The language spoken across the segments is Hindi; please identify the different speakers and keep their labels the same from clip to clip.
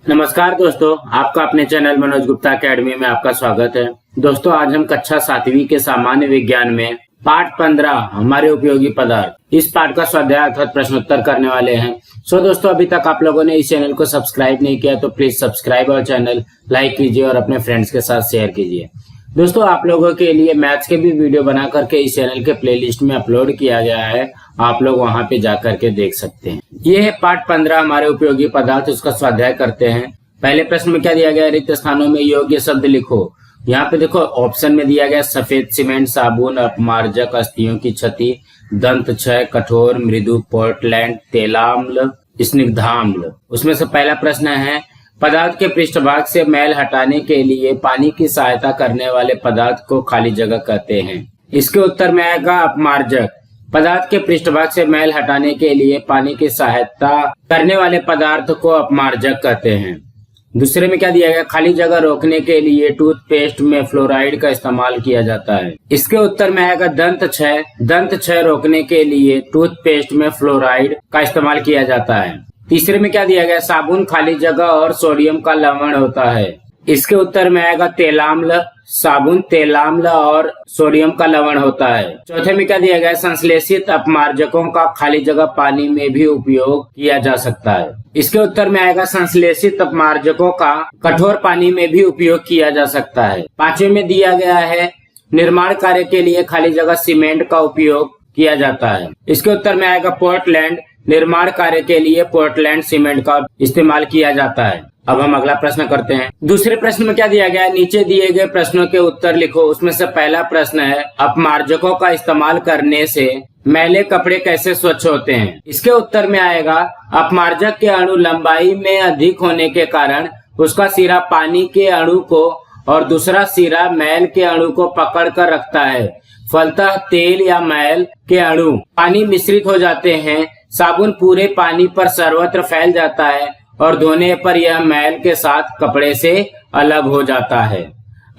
Speaker 1: नमस्कार दोस्तों, आपका अपने चैनल मनोज गुप्ता अकेडमी में आपका स्वागत है। दोस्तों, आज हम कक्षा 7वीं के सामान्य विज्ञान में पाठ 15 हमारे उपयोगी पदार्थ इस पाठ का स्वाध्याय अर्थात प्रश्नोत्तर करने वाले हैं। दोस्तों, अभी तक आप लोगों ने इस चैनल को सब्सक्राइब नहीं किया तो प्लीज सब्सक्राइब और चैनल लाइक कीजिए और अपने फ्रेंड्स के साथ शेयर कीजिए। दोस्तों, आप लोगों के लिए मैथ्स के भी वीडियो बना करके इस चैनल के प्लेलिस्ट में अपलोड किया गया है, आप लोग वहां पे जा करके देख सकते हैं। ये है पाठ 15 हमारे उपयोगी पदार्थ, उसका स्वाध्याय करते हैं। पहले प्रश्न में क्या दिया गया, रिक्त स्थानों में योग्य शब्द लिखो। यहाँ पे देखो ऑप्शन में दिया गया सफेद सीमेंट, साबुन, अपमार्जक, अस्थियों की क्षति, दंत क्षय, कठोर, मृदु, पोर्टलैंड, तेलाम्ल, स्निग्धाम्ल। उसमें से पहला प्रश्न है, पदार्थ के पृष्ठभाग से मैल हटाने के लिए पानी की सहायता करने वाले पदार्थ को खाली जगह कहते हैं। इसके उत्तर में आएगा अपमार्जक। पदार्थ के पृष्ठभाग से मैल हटाने के लिए पानी की सहायता करने वाले पदार्थ को अपमार्जक कहते हैं। दूसरे में क्या दिया गया, खाली जगह रोकने के लिए टूथपेस्ट में फ्लोराइड का इस्तेमाल किया जाता है। इसके उत्तर में आएगा दंत क्षय। दंत क्षय रोकने के लिए टूथपेस्ट में फ्लोराइड का इस्तेमाल किया जाता है। तीसरे में क्या दिया गया, साबुन खाली जगह और सोडियम का लवण होता है। इसके उत्तर में आएगा तेलाम्ल। साबुन तेलाम्ल और सोडियम का लवण होता है। चौथे में क्या दिया गया, संश्लेषित अपमार्जकों का खाली जगह पानी में भी उपयोग किया जा सकता है। इसके उत्तर में आएगा संश्लेषित अपमार्जकों का कठोर पानी में भी उपयोग किया जा सकता है। पांचवें में दिया गया है, निर्माण कार्य के लिए खाली जगह सीमेंट का उपयोग किया जाता है। इसके उत्तर में आएगा पोर्टलैंड। निर्माण कार्य के लिए पोर्टलैंड सीमेंट का इस्तेमाल किया जाता है। अब हम अगला प्रश्न करते हैं। दूसरे प्रश्न में क्या दिया गया है, नीचे दिए गए प्रश्नों के उत्तर लिखो। उसमें से पहला प्रश्न है, अपमार्जकों का इस्तेमाल करने से मैले कपड़े कैसे स्वच्छ होते हैं। इसके उत्तर में आएगा, अपमार्जक के अणु लंबाई में अधिक होने के कारण उसका सिरा पानी के अणु को और दूसरा सिरा मैल के अणु को पकड़ कर रखता है। फलतः तेल या मैल के अणु पानी मिश्रित हो जाते हैं। साबुन पूरे पानी पर सर्वत्र फैल जाता है और धोने पर यह मैल के साथ कपड़े से अलग हो जाता है।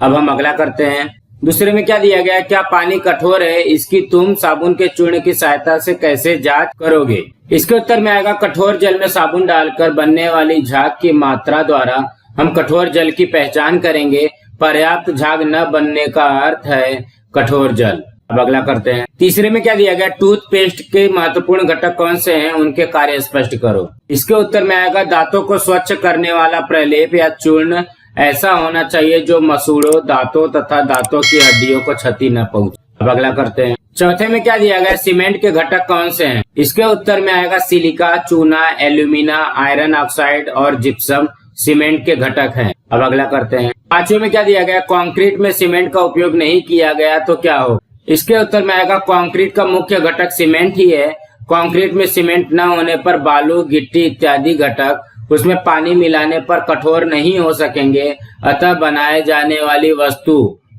Speaker 1: अब हम अगला करते हैं। दूसरे में क्या दिया गया, क्या पानी कठोर है, इसकी तुम साबुन के चूर्ण की सहायता से कैसे जांच करोगे। इसके उत्तर में आएगा, कठोर जल में साबुन डालकर बनने वाली झाग की मात्रा द्वारा हम कठोर जल की पहचान करेंगे। पर्याप्त झाग न बनने का अर्थ है कठोर जल। अब अगला करते हैं। तीसरे में क्या दिया गया, टूथपेस्ट के महत्वपूर्ण घटक कौन से हैं, उनके कार्य स्पष्ट करो। इसके उत्तर में आएगा, दांतों को स्वच्छ करने वाला प्रलेप या चूर्ण ऐसा होना चाहिए जो मसूड़ों, दांतों तथा दांतों की हड्डियों को क्षति न पहुंचे। अब अगला करते हैं। चौथे में क्या दिया गया, सीमेंट के घटक कौन से हैं। इसके उत्तर में आएगा, सिलिका, चूना, एल्यूमिना, आयरन ऑक्साइड और जिप्सम सीमेंट के घटक हैं। अब अगला करते हैं। पांचवें में क्या दिया गया, कंक्रीट में सीमेंट का उपयोग नहीं किया गया तो क्या हो। इसके उत्तर में आएगा, कंक्रीट का मुख्य घटक सीमेंट ही है। कंक्रीट में सीमेंट न होने पर बालू, गिट्टी इत्यादि घटक उसमें पानी मिलाने पर कठोर नहीं हो सकेंगे, अतः बनाए जाने वाली वस्तु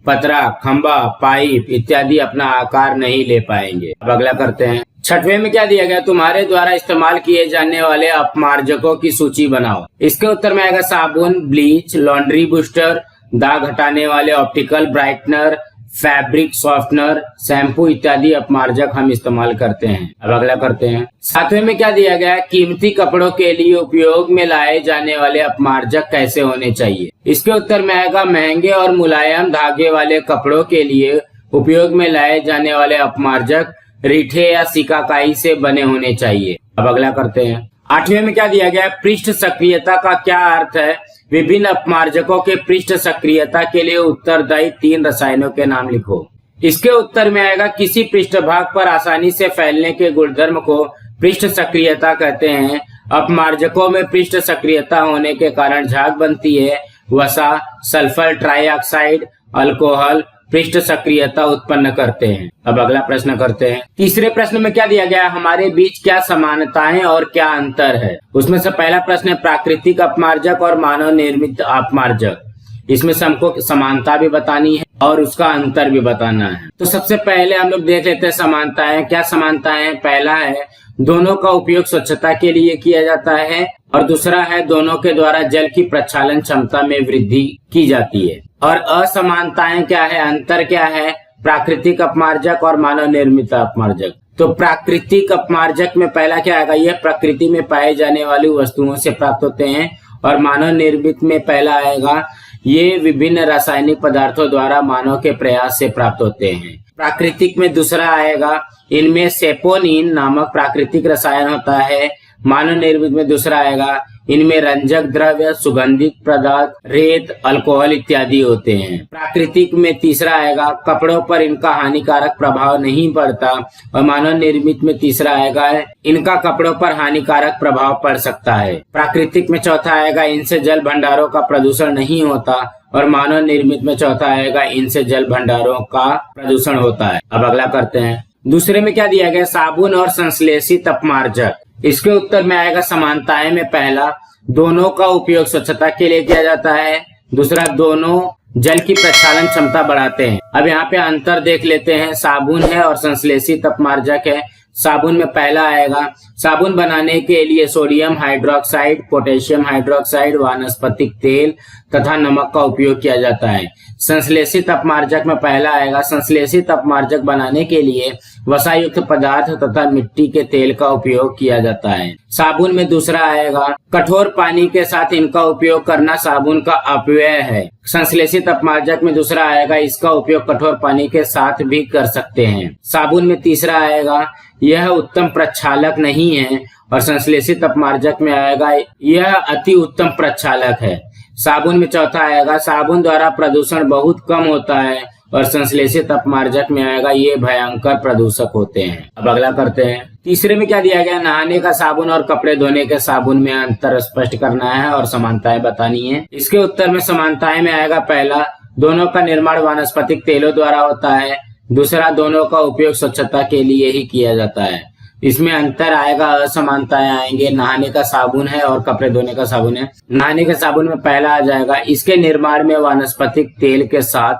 Speaker 1: पतरा, खंबा, पाइप इत्यादि अपना आकार नहीं ले पाएंगे। अब अगला करते हैं। छठवें में क्या दिया गया, तुम्हारे द्वारा इस्तेमाल किए जाने वाले अपमार्जकों की सूची बनाओ। इसके उत्तर में आएगा, साबुन, ब्लीच, लॉन्ड्री बूस्टर, दाग हटाने वाले optical brightener, fabric softener, shampoo इत्यादि अपमार्जक हम इस्तेमाल करते हैं। अब अगला करते हैं। सातवें में क्या दिया गया, कीमती कपड़ों के लिए उपयोग में लाए जाने वाले अपमार्जक कैसे होने चाहिए। इसके उत्तर में आएगा, महंगे और मुलायम धागे वाले कपड़ों के लिए उपयोग में लाए जाने वाले अपमार्जक रीठे या सिकाकाई से बने होने चाहिए। अब अगला करते हैं। आठवें में क्या दिया गया, पृष्ठ सक्रियता का क्या अर्थ है। विभिन्न अपमार्जकों के पृष्ठ सक्रियता के लिए उत्तरदायी 3 रसायनों के नाम लिखो। इसके उत्तर में आएगा, किसी पृष्ठभाग पर आसानी से फैलने के गुणधर्म को पृष्ठ सक्रियता कहते हैं। अपमार्जकों में पृष्ठ सक्रियता होने के कारण झाग बनती है। वसा, सल्फर ट्राइऑक्साइड, अल्कोहल पृष्ठ सक्रियता उत्पन्न करते हैं। अब अगला प्रश्न करते हैं। तीसरे प्रश्न में क्या दिया गया, हमारे बीच क्या समानताएं और क्या अंतर है। उसमें से पहला प्रश्न है, प्राकृतिक अपमार्जक और मानव निर्मित अपमार्जक। इसमें से हमको समानता भी बतानी है और उसका अंतर भी बताना है। तो सबसे पहले हम लोग देख लेते हैं समानताएं। क्या समानताएं, पहला है, दोनों का उपयोग स्वच्छता के लिए किया जाता है और दूसरा है, दोनों के द्वारा जल की प्रक्षालन क्षमता में वृद्धि की जाती है। और असमानताएं क्या है, अंतर क्या है, प्राकृतिक अपमार्जक और मानव निर्मित अपमार्जक। तो प्राकृतिक अपमार्जक में पहला क्या आएगा, यह प्रकृति में पाए जाने वाली वस्तुओं से प्राप्त होते हैं और मानव निर्मित में पहला आएगा ये विभिन्न रासायनिक पदार्थों द्वारा मानव के प्रयास से प्राप्त होते हैं। प्राकृतिक में दूसरा आएगा, इनमें सेपोनिन नामक प्राकृतिक रसायन होता है। मानव निर्मित में दूसरा आएगा, इनमें रंजक द्रव्य, सुगंधित पदार्थ, रेत, अल्कोहल इत्यादि होते हैं। प्राकृतिक में तीसरा आएगा, कपड़ों पर इनका हानिकारक प्रभाव नहीं पड़ता। और मानव निर्मित में तीसरा आएगा, इनका कपड़ों पर हानिकारक प्रभाव पड़ सकता है। प्राकृतिक में चौथा आएगा, इनसे जल भंडारों का प्रदूषण नहीं होता। और मानव निर्मित में चौथा आएगा, इनसे जल भंडारों का प्रदूषण होता है। अब अगला करते हैं। दूसरे में क्या दिया गया, साबुन और संश्लेषित अपमार्जक। इसके उत्तर में आएगा समानताएं में पहला, दोनों का उपयोग स्वच्छता के लिए किया जाता है। दूसरा, दोनों जल की प्रक्षालन क्षमता बढ़ाते हैं। अब यहाँ पे अंतर देख लेते हैं, साबुन है और संश्लेषित अपमार्जक है। साबुन में पहला आएगा, साबुन बनाने के लिए सोडियम हाइड्रोक्साइड, पोटेशियम हाइड्रोक्साइड, वनस्पतिक तेल तथा नमक का उपयोग किया जाता है। संश्लेषित अपमार्जक में पहला आएगा, संश्लेषित अपमार्जक बनाने के लिए वसायुक्त पदार्थ तथा मिट्टी के तेल का उपयोग किया जाता है। साबुन में दूसरा आएगा, कठोर पानी के साथ इनका उपयोग करना साबुन का अपव्यय है। संश्लेषित अपमार्जक में दूसरा आएगा, इसका उपयोग कठोर पानी के साथ भी कर सकते हैं। साबुन में तीसरा आएगा, यह उत्तम प्रक्षालक नहीं है। और संश्लेषित अपमार्जक में आएगा, यह अति उत्तम प्रक्षालक है। साबुन में चौथा आएगा, साबुन द्वारा प्रदूषण बहुत कम होता है। और संश्लेषित अपमार्जक में आएगा, ये भयंकर प्रदूषक होते हैं। अब अगला करते हैं। तीसरे में क्या दिया गया, नहाने का साबुन और कपड़े धोने के साबुन में अंतर स्पष्ट करना है और समानताएं बतानी है। इसके उत्तर में समानताएं में आएगा, पहला, दोनों का निर्माण वनस्पतिक तेलों द्वारा होता है। दूसरा, दोनों का उपयोग स्वच्छता के लिए ही किया जाता है। इसमें अंतर आएगा, असमानताएं आएंगे, नहाने का साबुन है और कपड़े धोने का साबुन है। नहाने के साबुन में पहला आ जाएगा, इसके निर्माण में वनस्पतिक तेल के साथ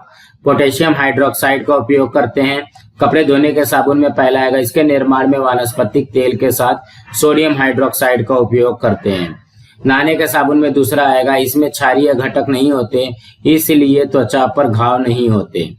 Speaker 1: पोटेशियम हाइड्रोक्साइड का उपयोग करते हैं। कपड़े धोने के साबुन में पहला आएगा, इसके निर्माण में वनस्पतिक तेल के साथ सोडियम हाइड्रोक्साइड का उपयोग करते हैं। नहाने के साबुन में दूसरा आएगा, इसमें क्षारीय घटक नहीं होते, इसलिए त्वचा पर घाव नहीं होते।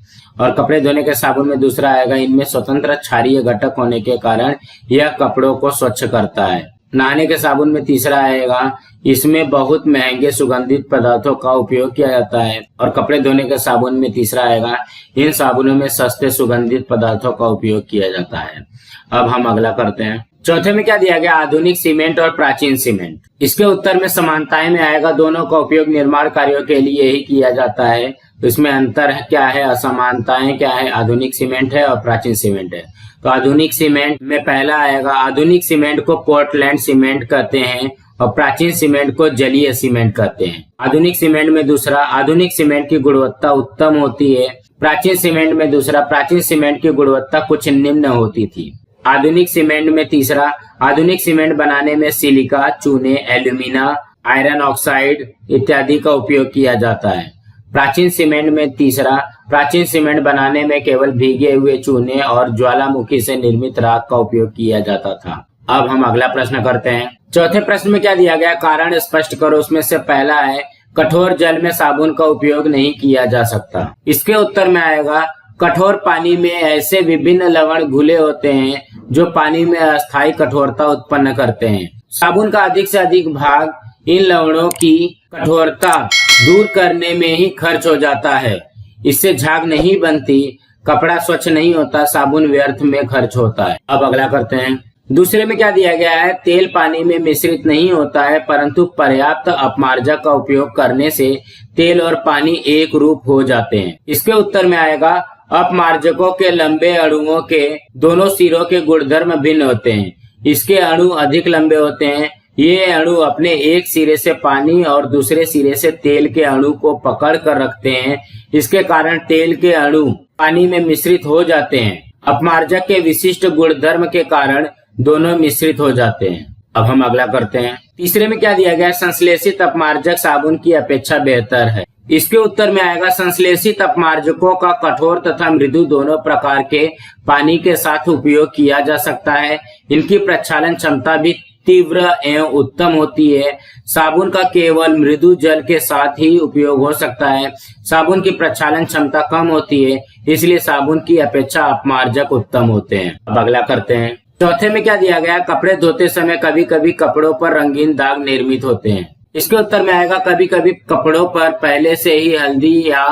Speaker 1: और कपड़े धोने के साबुन में दूसरा आएगा, इनमें स्वतंत्र क्षारीय घटक होने के कारण यह कपड़ों को स्वच्छ करता है। नहाने के साबुन में तीसरा आएगा, इसमें बहुत महंगे सुगंधित पदार्थों का उपयोग किया जाता है। और कपड़े धोने के साबुन में तीसरा आएगा, इन साबुनों में सस्ते सुगंधित पदार्थों का उपयोग किया जाता है। अब हम अगला करते हैं। चौथे में क्या दिया गया, आधुनिक सीमेंट और प्राचीन सीमेंट। इसके उत्तर में समानताएं में आएगा, दोनों का उपयोग निर्माण कार्यों के लिए ही किया जाता है। तो इसमें अंतर क्या है, असमानताएं क्या है, आधुनिक सीमेंट है और प्राचीन सीमेंट है। तो आधुनिक सीमेंट में पहला आएगा, आधुनिक सीमेंट को पोर्टलैंड सीमेंट कहते हैं और प्राचीन सीमेंट को जलीय सीमेंट कहते हैं। आधुनिक सीमेंट में दूसरा, आधुनिक सीमेंट की गुणवत्ता उत्तम होती है। प्राचीन सीमेंट में दूसरा, प्राचीन सीमेंट की गुणवत्ता कुछ निम्न होती थी। आधुनिक सीमेंट में तीसरा, आधुनिक सीमेंट बनाने में सिलिका, चूने, एल्यूमिना, आयरन ऑक्साइड इत्यादि का उपयोग किया जाता है। प्राचीन सीमेंट में तीसरा, प्राचीन सीमेंट बनाने में केवल भीगे हुए चूने और ज्वालामुखी से निर्मित राख का उपयोग किया जाता था। अब हम अगला प्रश्न करते हैं। चौथे प्रश्न में क्या दिया गया, कारण स्पष्ट करो। उसमें से पहला है, कठोर जल में साबुन का उपयोग नहीं किया जा सकता। इसके उत्तर में आएगा, कठोर पानी में ऐसे विभिन्न लवण घुले होते हैं जो पानी में अस्थायी कठोरता उत्पन्न करते हैं। साबुन का अधिक से अधिक भाग इन लवणों की कठोरता दूर करने में ही खर्च हो जाता है। इससे झाग नहीं बनती, कपड़ा स्वच्छ नहीं होता, साबुन व्यर्थ में खर्च होता है। अब अगला करते हैं। दूसरे में क्या दिया गया है, तेल पानी में मिश्रित नहीं होता है, परंतु पर्याप्त अपमार्जक का उपयोग करने से तेल और पानी एक रूप हो जाते हैं। इसके उत्तर में आएगा, अपमार्जकों के लंबे अणुओं के दोनों सिरों के गुणधर्म भिन्न होते हैं। इसके अणु अधिक लंबे होते हैं। ये अणु अपने एक सिरे से पानी और दूसरे सिरे से तेल के अणु को पकड़ कर रखते हैं। इसके कारण तेल के अणु पानी में मिश्रित हो जाते हैं। अपमार्जक के विशिष्ट गुणधर्म के कारण दोनों मिश्रित हो जाते हैं। अब हम अगला करते हैं। तीसरे में क्या दिया गया, संश्लेषित अपमार्जक साबुन की अपेक्षा बेहतर है। इसके उत्तर में आएगा, संश्लेषित अपमार्जकों का कठोर तथा मृदु दोनों प्रकार के पानी के साथ उपयोग किया जा सकता है। इनकी प्रक्षालन क्षमता भी तीव्र एवं उत्तम होती है। साबुन का केवल मृदु जल के साथ ही उपयोग हो सकता है। साबुन की प्रक्षालन क्षमता कम होती है, इसलिए साबुन की अपेक्षा अपमार्जक उत्तम होते हैं। अब अगला करते हैं। चौथे में क्या दिया गया, कपड़े धोते समय कभी कभी कपड़ों पर रंगीन दाग निर्मित होते हैं। इसके उत्तर में आएगा कभी कभी कपड़ों पर पहले से ही हल्दी या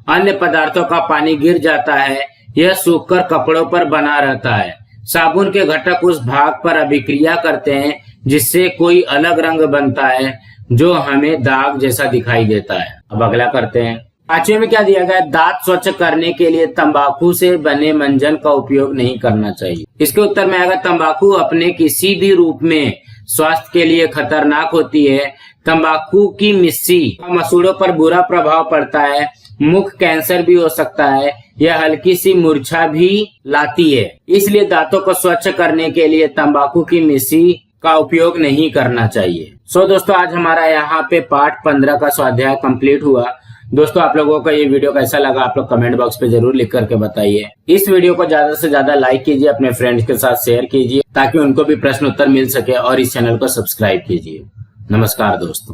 Speaker 1: अन्य पदार्थों का पानी गिर जाता है, यह सूखकर कपड़ों पर बना रहता है। साबुन के घटक उस भाग पर अभिक्रिया करते हैं जिससे कोई अलग रंग बनता है जो हमें दाग जैसा दिखाई देता है। अब अगला करते हैं। पांचवें में क्या दिया गया है? दांत स्वच्छ करने के लिए तंबाकू से बने मंजन का उपयोग नहीं करना चाहिए। इसके उत्तर में आएगा तंबाकू अपने किसी भी रूप में स्वास्थ्य के लिए खतरनाक होती है। तंबाकू की मिस्सी का मसूड़ों पर बुरा प्रभाव पड़ता है, मुख कैंसर भी हो सकता है, यह हल्की सी मूर्छा भी लाती है। इसलिए दांतों को स्वच्छ करने के लिए तंबाकू की मिस्सी का उपयोग नहीं करना चाहिए। दोस्तों आज हमारा यहाँ पे पाठ 15 का स्वाध्याय कंप्लीट हुआ। दोस्तों आप लोगों को ये वीडियो कैसा लगा आप लोग कमेंट बॉक्स पे जरूर लिख करके बताइए। इस वीडियो को ज्यादा से ज्यादा लाइक कीजिए, अपने फ्रेंड्स के साथ शेयर कीजिए ताकि उनको भी प्रश्न उत्तर मिल सके और इस चैनल को सब्सक्राइब कीजिए। नमस्कार दोस्तों।